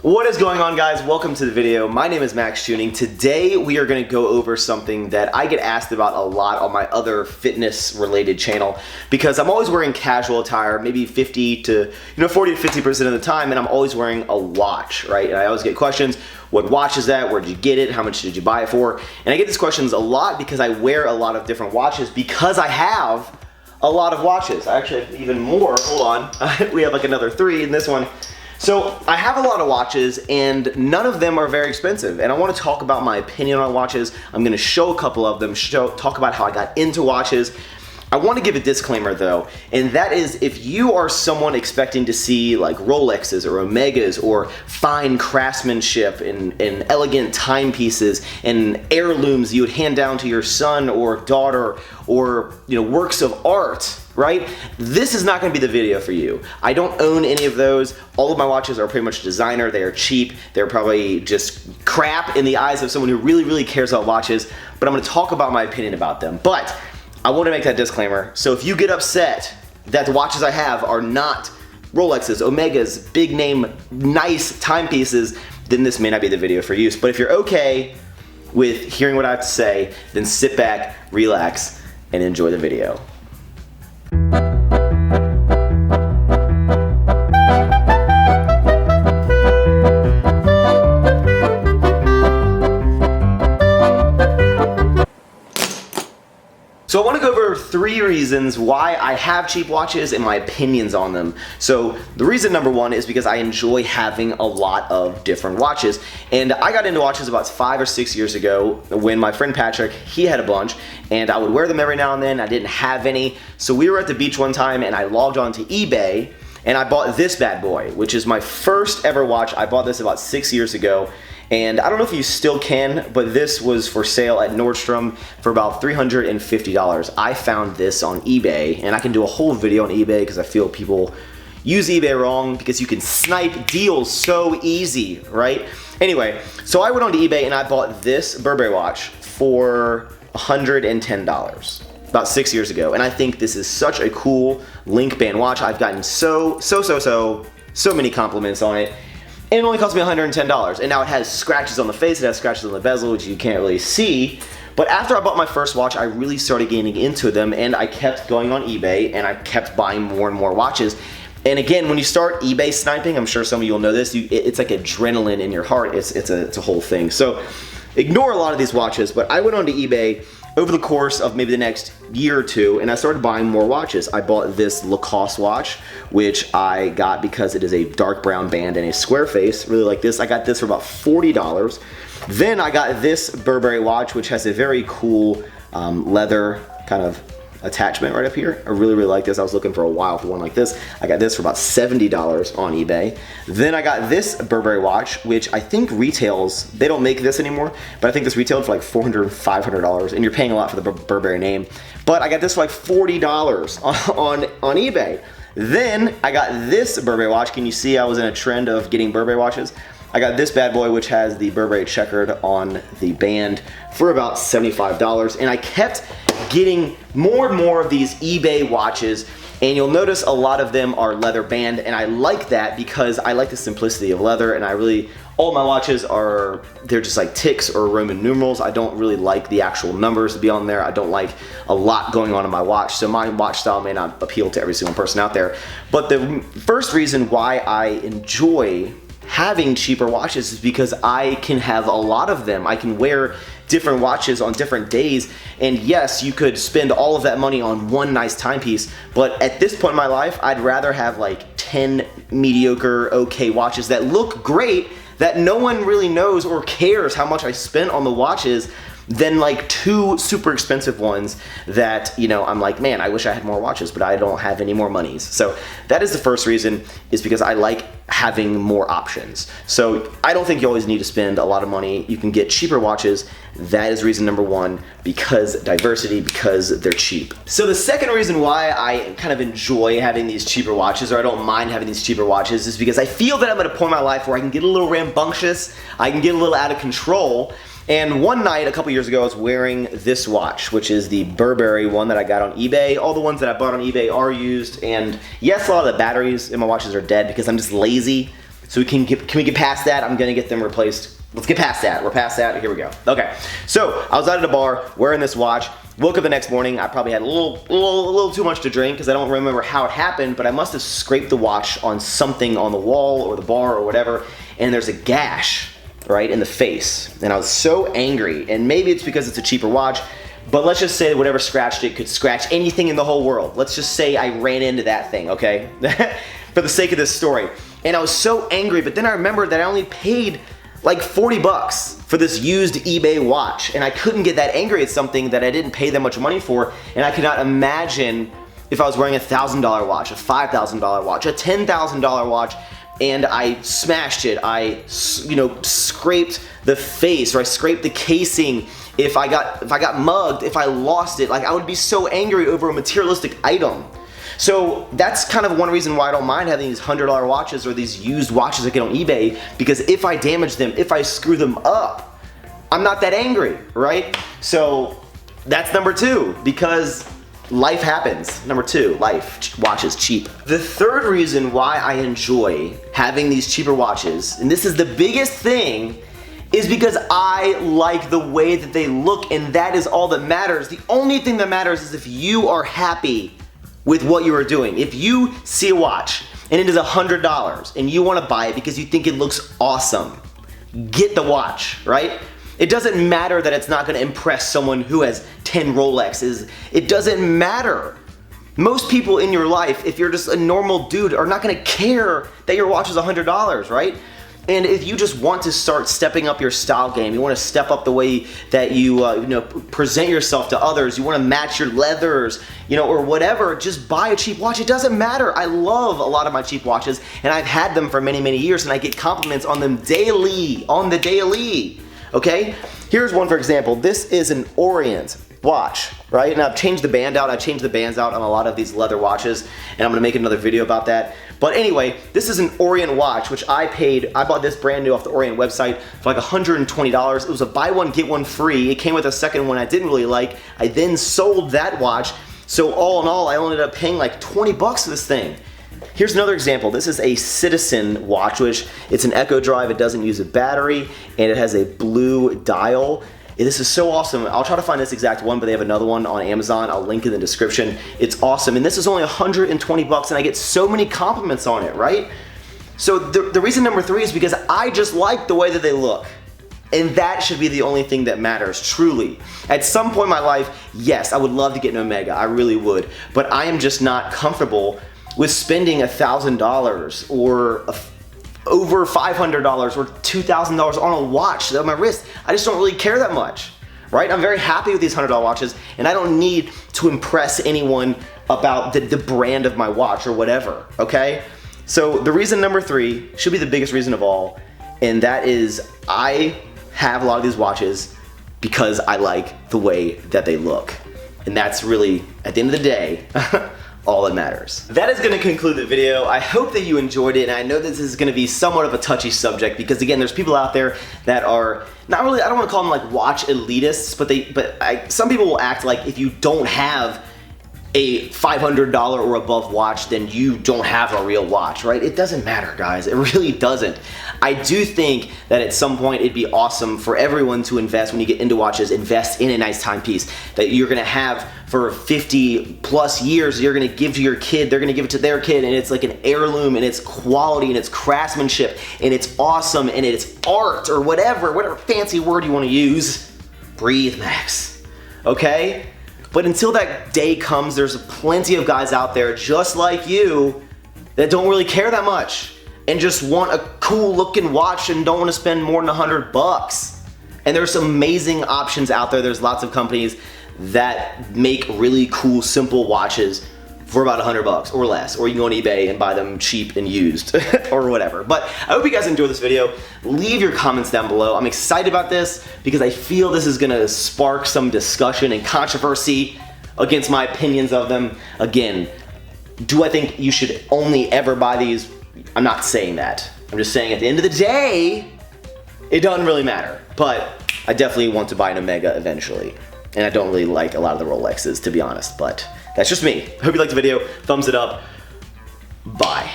What is going on, guys? Welcome to the video. My name is Max Tuning. Today we are going to go over something that I get asked about a lot on my other fitness related channel because I'm always wearing casual attire, maybe 40 to 50% of the time, and I'm always wearing a watch, right? And I always get questions, what watch is that? Where did you get it? How much did you buy it for? And I get these questions a lot because I wear a lot of different watches because I have a lot of watches. I actually have even more. Hold on. We have like another 3 in this one. So I have a lot of watches and none of them are very expensive, and I want to talk about my opinion on watches. I'm going to show a couple of them, talk about how I got into watches. I want to give a disclaimer though, and that is if you are someone expecting to see like Rolexes or Omegas or fine craftsmanship and elegant timepieces and heirlooms you would hand down to your son or daughter or works of art, right? This is not going to be the video for you. I don't own any of those. All of my watches are pretty much designer. They are cheap. They're probably just crap in the eyes of someone who really cares about watches, but I'm going to talk about my opinion about them. But I want to make that disclaimer. So if you get upset that the watches I have are not Rolexes, Omegas, big name, nice timepieces, then this may not be the video for you. But if you're okay with hearing what I have to say, then sit back, relax, and enjoy the video. So I want to go over 3 reasons why I have cheap watches and my opinions on them. So the reason number 1 is because I enjoy having a lot of different watches. And I got into watches about 5 or 6 years ago when my friend Patrick, he had a bunch, and I would wear them every now and then. I didn't have any. So we were at the beach one time and I logged on to eBay and I bought this bad boy, which is my first ever watch. I bought this about 6 years ago. And I don't know if you still can, but this was for sale at Nordstrom for about $350. I found this on eBay, and I can do a whole video on eBay because I feel people use eBay wrong because you can snipe deals so easy, right? Anyway, so I went on to eBay and I bought this Burberry watch for $110 about 6 years ago. And I think this is such a cool link band watch. I've gotten so many compliments on it. And it only cost me $110. And now it has scratches on the face, it has scratches on the bezel, which you can't really see. But after I bought my first watch, I really started getting into them, and I kept going on eBay and I kept buying more and more watches. And again, when you start eBay sniping, I'm sure some of you will know this, it's like adrenaline in your heart. It's a whole thing. So ignore a lot of these watches, but I went on to eBay over the course of maybe the next year or 2, and I started buying more watches. I bought this Lacoste watch, which I got because it is a dark brown band and a square face, really like this. I got this for about $40. Then I got this Burberry watch, which has a very cool leather kind of attachment right up here. I really like this. I was looking for a while for one like this. I got this for about $70 on eBay. Then I got this Burberry watch, which I think retails, they don't make this anymore, but I think this retailed for like $400, $500, and you're paying a lot for the Burberry name. But I got this for like $40 on eBay. Then I got this Burberry watch. Can you see I was in a trend of getting Burberry watches? I got this bad boy, which has the Burberry checkered on the band, for about $75. And I kept getting more and more of these eBay watches, and you'll notice a lot of them are leather band, and I like that because I like the simplicity of leather, and all my watches they're just like ticks or Roman numerals. I don't really like the actual numbers to be on there. I don't like a lot going on in my watch, so my watch style may not appeal to every single person out there. But the first reason why I enjoy having cheaper watches is because I can have a lot of them. I can wear different watches on different days, and yes, you could spend all of that money on one nice timepiece, but at this point in my life, I'd rather have like 10 mediocre, okay watches that look great, that no one really knows or cares how much I spent on the watches, than like 2 super expensive ones that, I'm like, man, I wish I had more watches, but I don't have any more monies. So that is the first reason, is because I like having more options. So I don't think you always need to spend a lot of money. You can get cheaper watches. That is reason number 1, because diversity, because they're cheap. So the second reason why I kind of enjoy having these cheaper watches, or I don't mind having these cheaper watches, is because I feel that I'm at a point in my life where I can get a little rambunctious, I can get a little out of control. And one night, a couple years ago, I was wearing this watch, which is the Burberry one that I got on eBay. All the ones that I bought on eBay are used, and yes, a lot of the batteries in my watches are dead because I'm just lazy So can we get past that? I'm gonna get them replaced. Let's get past that. We're past that. Here we go. Okay. So I was out at a bar wearing this watch. Woke up the next morning. I probably had a little too much to drink because I don't remember how it happened, but I must have scraped the watch on something on the wall or the bar or whatever, and there's a gash right in the face. And I was so angry, and maybe it's because it's a cheaper watch, but let's just say that whatever scratched it could scratch anything in the whole world. Let's just say I ran into that thing, okay? For the sake of this story. And I was so angry, but then I remembered that I only paid like 40 bucks for this used eBay watch, and I couldn't get that angry at something that I didn't pay that much money for, and I could not imagine if I was wearing a $1,000 watch, a $5,000 watch, a $10,000 watch, and I smashed it. I, scraped the face, or I scraped the casing. If I got mugged, if I lost it, like I would be so angry over a materialistic item. So that's kind of one reason why I don't mind having these $100 watches or these used watches I get on eBay, because if I damage them, if I screw them up, I'm not that angry, right? So that's number 2, because life happens. Number 2, life, watches cheap. The third reason why I enjoy having these cheaper watches, and this is the biggest thing, is because I like the way that they look, and that is all that matters. The only thing that matters is if you are happy with what you are doing. If you see a watch and it is $100 and you want to buy it because you think it looks awesome, get the watch, right? It doesn't matter that it's not going to impress someone who has 10 Rolexes. It doesn't matter. Most people in your life, if you're just a normal dude, are not going to care that your watch is $100, right? And if you just want to start stepping up your style game, you want to step up the way that you present yourself to others, you want to match your leathers, or whatever, just buy a cheap watch. It doesn't matter. I love a lot of my cheap watches, and I've had them for many, many years, and I get compliments on them daily, okay? Here's one for example. This is an Orient watch, right? And I've changed the band out. I changed the bands out on a lot of these leather watches, and I'm gonna make another video about that. But anyway, this is an Orient watch, which I bought this brand new off the Orient website for like $120. It was a buy one, get one free. It came with a second one I didn't really like. I then sold that watch. So all in all, I ended up paying like 20 bucks for this thing. Here's another example. This is a Citizen watch, which it's an Echo Drive. It doesn't use a battery, and it has a blue dial. This is so awesome. I'll try to find this exact one, but they have another one on Amazon. I'll link in the description. It's awesome, and this is only 120 bucks, and I get so many compliments on it, right? So the reason number 3 is because I just like the way that they look. And that should be the only thing that matters, truly. At some point in my life, yes, I would love to get an Omega. I really would. But I am just not comfortable with spending $1,000 or over $500 or $2,000 on a watch on my wrist. I just don't really care that much, right? I'm very happy with these $100 watches, and I don't need to impress anyone about the brand of my watch or whatever, okay? So the reason number 3 should be the biggest reason of all, and that is I have a lot of these watches because I like the way that they look. And that's really, at the end of the day, all that matters. That is gonna conclude the video. I hope that you enjoyed it, and I know this is gonna be somewhat of a touchy subject because again, there's people out there that are not really, I don't wanna call them like watch elitists, but some people will act like if you don't have a $500 or above watch, then you don't have a real watch, right? It doesn't matter, guys. It really doesn't. I do think that at some point it'd be awesome for everyone to invest, when you get into watches, invest in a nice timepiece that you're gonna have for 50 plus years. You're gonna give to your kid, they're gonna give it to their kid, and it's like an heirloom, and it's quality, and it's craftsmanship, and it's awesome, and it's art, or whatever fancy word you wanna use. Breathe, Max, okay? But until that day comes, there's plenty of guys out there just like you that don't really care that much and just want a cool looking watch and don't want to spend more than 100 bucks. And there's some amazing options out there. There's lots of companies that make really cool, simple watches for about 100 bucks or less, or you can go on eBay and buy them cheap and used or whatever. But I hope you guys enjoyed this video. Leave your comments down below. I'm excited about this because I feel this is gonna spark some discussion and controversy against my opinions of them. Again, do I think you should only ever buy these? I'm not saying that. I'm just saying at the end of the day, it doesn't really matter. But I definitely want to buy an Omega eventually. And I don't really like a lot of the Rolexes, to be honest, but that's just me. I hope you liked the video. Thumbs it up. Bye.